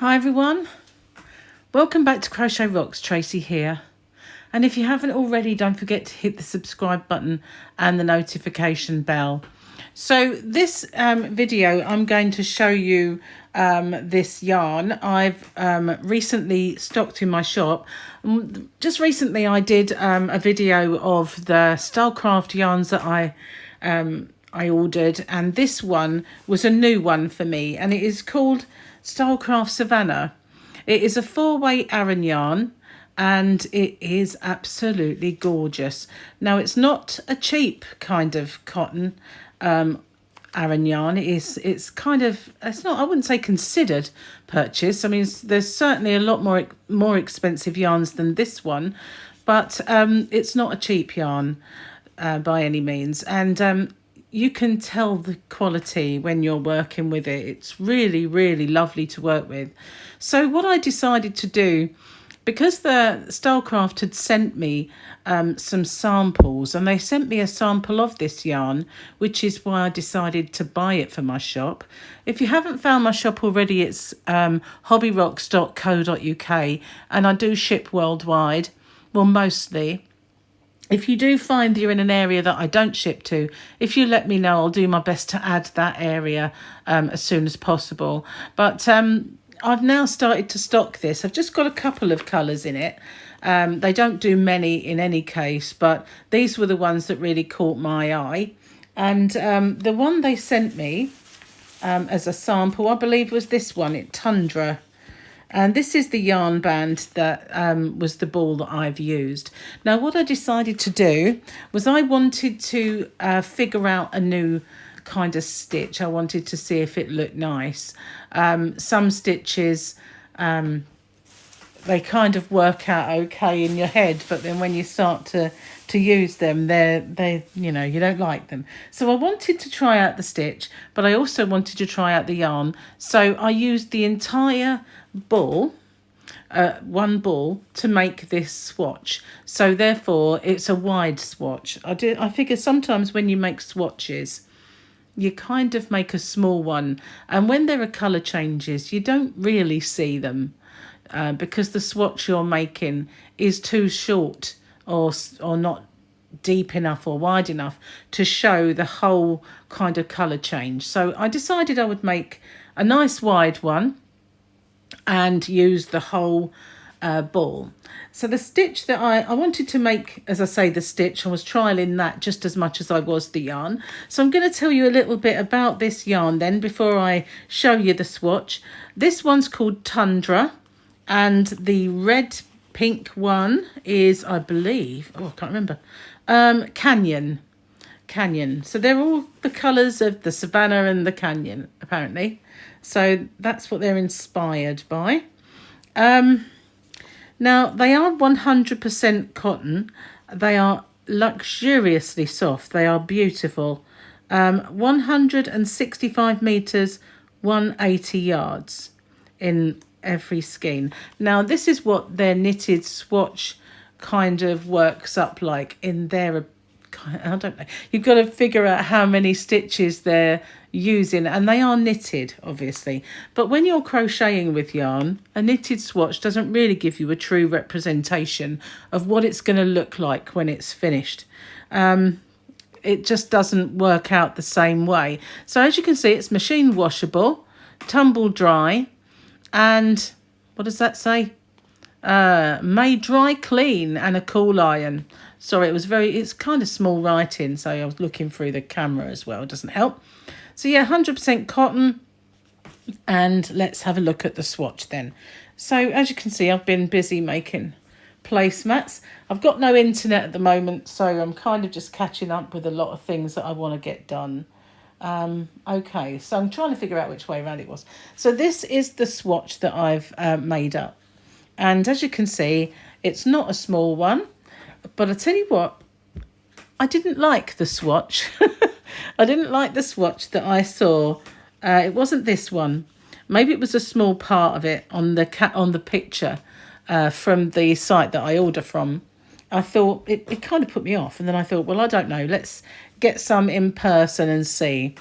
Hi everyone, welcome back to Crochet Rocks. Tracy here, and if you haven't already, don't forget to hit the subscribe button and the notification bell. So this video I'm going to show you this yarn I've recently stocked in my shop. Just recently I did a video of the Stylecraft yarns that I ordered, and this one was a new one for me, and it is called Stylecraft Savannah. It is a 4-way Aran yarn, and it is absolutely gorgeous. Now, it's not a cheap kind of cotton Aran yarn. It's kind of, it's not, I wouldn't say considered purchase. I mean, there's certainly a lot more expensive yarns than this one, but it's not a cheap yarn by any means, and you can tell the quality when you're working with it. It's really, really lovely to work with. So what I decided to do, because the Stylecraft had sent me some samples, and they sent me a sample of this yarn, which is why I decided to buy it for my shop. If you haven't found my shop already, it's hobbyrocks.co.uk, and I do ship worldwide, well, mostly. If you do find you're in an area that I don't ship to, if you let me know, I'll do my best to add that area as soon as possible. But I've now started to stock this. I've just got a couple of colours in it. They don't do many in any case, but these were the ones that really caught my eye. And the one they sent me as a sample, I believe, was this one, Tundra. And this is the yarn band that was the ball that I've used. Now, what I decided to do was I wanted to figure out a new kind of stitch. I wanted to see if it looked nice. Some stitches, they kind of work out okay in your head, but then when you start to use them, they you know, you don't like them. So I wanted to try out the stitch, but I also wanted to try out the yarn. So I used the entire ball, one ball, to make this swatch. So therefore it's a wide swatch. I figure sometimes when you make swatches, you kind of make a small one, and when there are colour changes, you don't really see them because the swatch you're making is too short or not deep enough or wide enough to show the whole kind of colour change. So I decided I would make a nice wide one and use the whole ball. So the stitch that I wanted to make, as I say, the stitch, I was trialing that just as much as I was the yarn. So I'm going to tell you a little bit about this yarn then before I show you the swatch. This one's called Tundra, and the red pink one is, I believe, oh, I can't remember, Canyon. So they're all the colours of the Savannah and the Canyon, apparently. So that's what they're inspired by. Now, they are 100% cotton. They are luxuriously soft. They are beautiful. 165 metres, 180 yards in every skein. Now, this is what their knitted swatch kind of works up like in their, I don't know. You've got to figure out how many stitches they're using, and they are knitted, obviously. But when you're crocheting with yarn, a knitted swatch doesn't really give you a true representation of what it's going to look like when it's finished. It just doesn't work out the same way. So as you can see, it's machine washable, tumble dry, and what does that say? May dry clean and a cool iron. Sorry, it's kind of small writing, so I was looking through the camera as well. It doesn't help. So yeah, 100% cotton. And let's have a look at the swatch then. So as you can see, I've been busy making placemats. I've got no internet at the moment, so I'm kind of just catching up with a lot of things that I want to get done. Okay, so I'm trying to figure out which way around it was. So this is the swatch that I've made up. And as you can see, it's not a small one. But I tell you what, I didn't like the swatch. I didn't like the swatch that I saw. It wasn't this one. Maybe it was a small part of it on the picture from the site that I order from. I thought it kind of put me off. And then I thought, well, I don't know. Let's get some in person and see.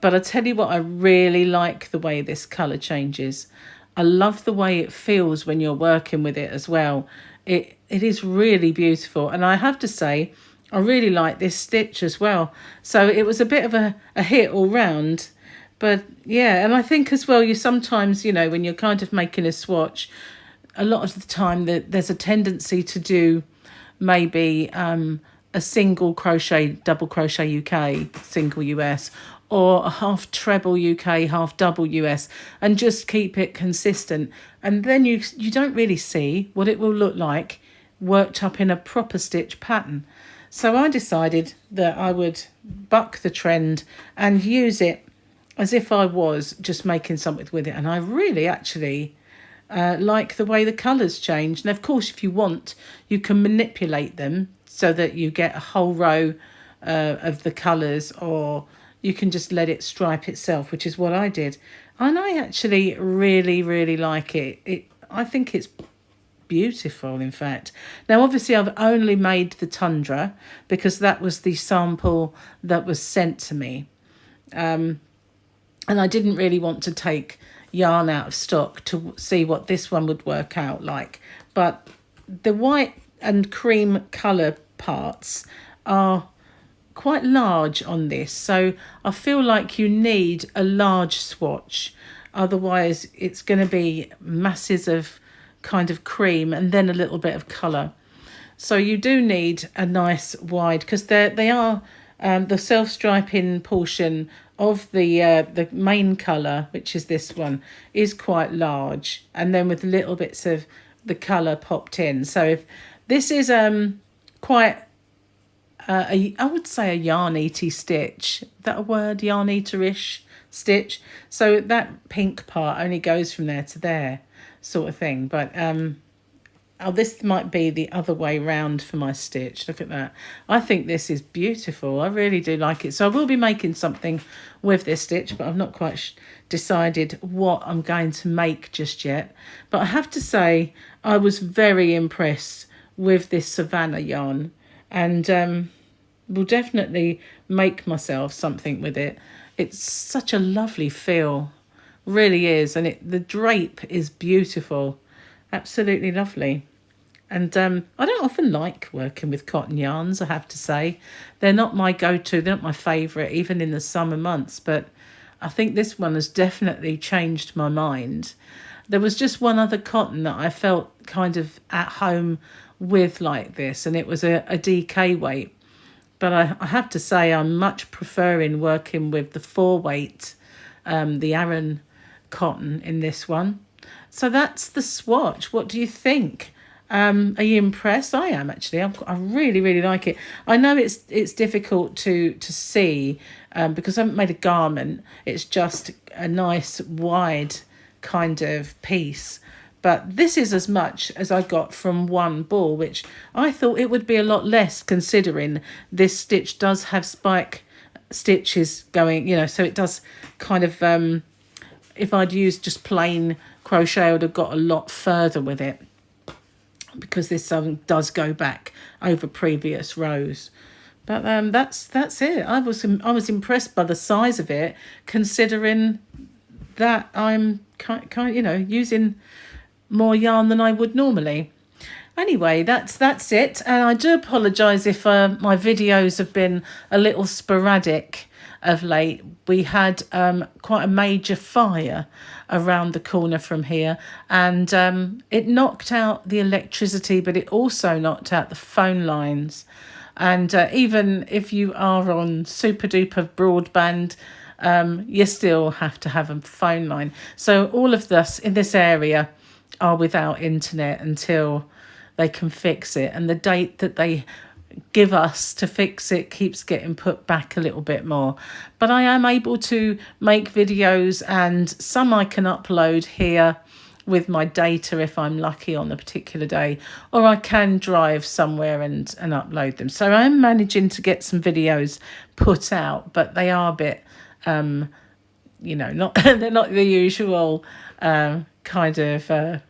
But I tell you what, I really like the way this colour changes. I love the way it feels when you're working with it as well. It is really beautiful, and I have to say I really like this stitch as well. So it was a bit of a hit all round. But yeah, and I think as well, you sometimes, you know, when you're kind of making a swatch, a lot of the time that there's a tendency to do maybe a single crochet, double crochet UK, single US, or a half treble UK, half double US, and just keep it consistent. And then you don't really see what it will look like worked up in a proper stitch pattern. So I decided that I would buck the trend and use it as if I was just making something with it. And I really actually like the way the colours change. And of course, if you want, you can manipulate them so that you get a whole row of the colours, or you can just let it stripe itself, which is what I did. And I actually really, really like it. I think it's beautiful, in fact. Now, obviously, I've only made the tundra because that was the sample that was sent to me. And I didn't really want to take yarn out of stock to see what this one would work out like. But the white and cream colour parts are quite large on this, so I feel like you need a large swatch, otherwise it's going to be masses of kind of cream and then a little bit of colour. So you do need a nice wide, because they are the self-striping portion of the main colour, which is this one, is quite large, and then with little bits of the colour popped in. So if this is quite I would say a yarn eaty stitch. Is that a word? Yarn eater-ish stitch. So that pink part only goes from there to there, sort of thing. But this might be the other way round for my stitch. Look at that. I think this is beautiful. I really do like it. So I will be making something with this stitch, but I've not quite decided what I'm going to make just yet. But I have to say, I was very impressed with this Savannah yarn, and will definitely make myself something with it. It's such a lovely feel, really is, and the drape is beautiful, absolutely lovely. And I don't often like working with cotton yarns, I have to say. They're not my go-to, they're not my favourite, even in the summer months, but I think this one has definitely changed my mind. There was just one other cotton that I felt kind of at home with like this, and it was a DK weight. But I have to say, I'm much preferring working with the 4-weight, the Aran cotton in this one. So that's the swatch. What do you think? Are you impressed? I am, actually. I really, really like it. I know it's difficult to see because I haven't made a garment. It's just a nice wide kind of piece. But this is as much as I got from one ball, which I thought it would be a lot less, considering this stitch does have spike stitches going, you know, so it does kind of, if I'd used just plain crochet, I would have got a lot further with it, because this does go back over previous rows. But that's it. I was impressed by the size of it, considering that I'm kind you know, using more yarn than I would normally. Anyway, that's it, and I do apologise if my videos have been a little sporadic of late. We had quite a major fire around the corner from here, and it knocked out the electricity, but it also knocked out the phone lines. And even if you are on super duper broadband, you still have to have a phone line. So all of us in this area are without internet until they can fix it, and the date that they give us to fix it keeps getting put back a little bit more. But I am able to make videos, and some I can upload here with my data if I'm lucky on a particular day, or I can drive somewhere and upload them. So I'm managing to get some videos put out, but they are a bit you know, not they're not the usual kind of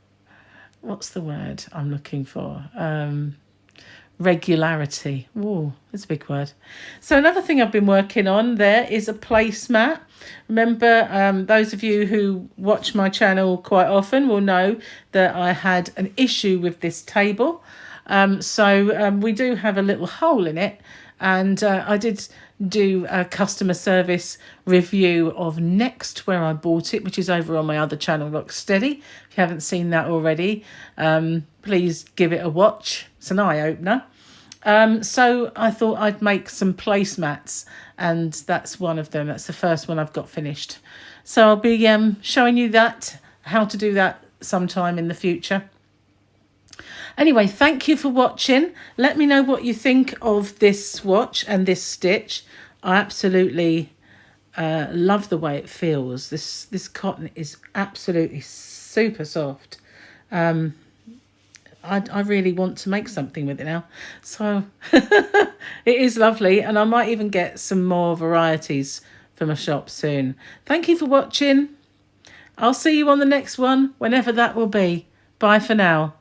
what's the word I'm looking for, regularity. Oh, that's a big word. So another thing I've been working on there is a placemat. Remember, those of you who watch my channel quite often will know that I had an issue with this table. So we do have a little hole in it, and I did do a customer service review of Next, where I bought it, which is over on my other channel, Rocksteady. If you haven't seen that already, please give it a watch. It's an eye-opener. So I thought I'd make some placemats, and that's one of them. That's the first one I've got finished. So I'll be showing you that, how to do that sometime in the future. Anyway, thank you for watching. Let me know what you think of this swatch and this stitch. I absolutely love the way it feels. This cotton is absolutely super soft. I really want to make something with it now. So it is lovely, and I might even get some more varieties for my shop soon. Thank you for watching. I'll see you on the next one, whenever that will be. Bye for now.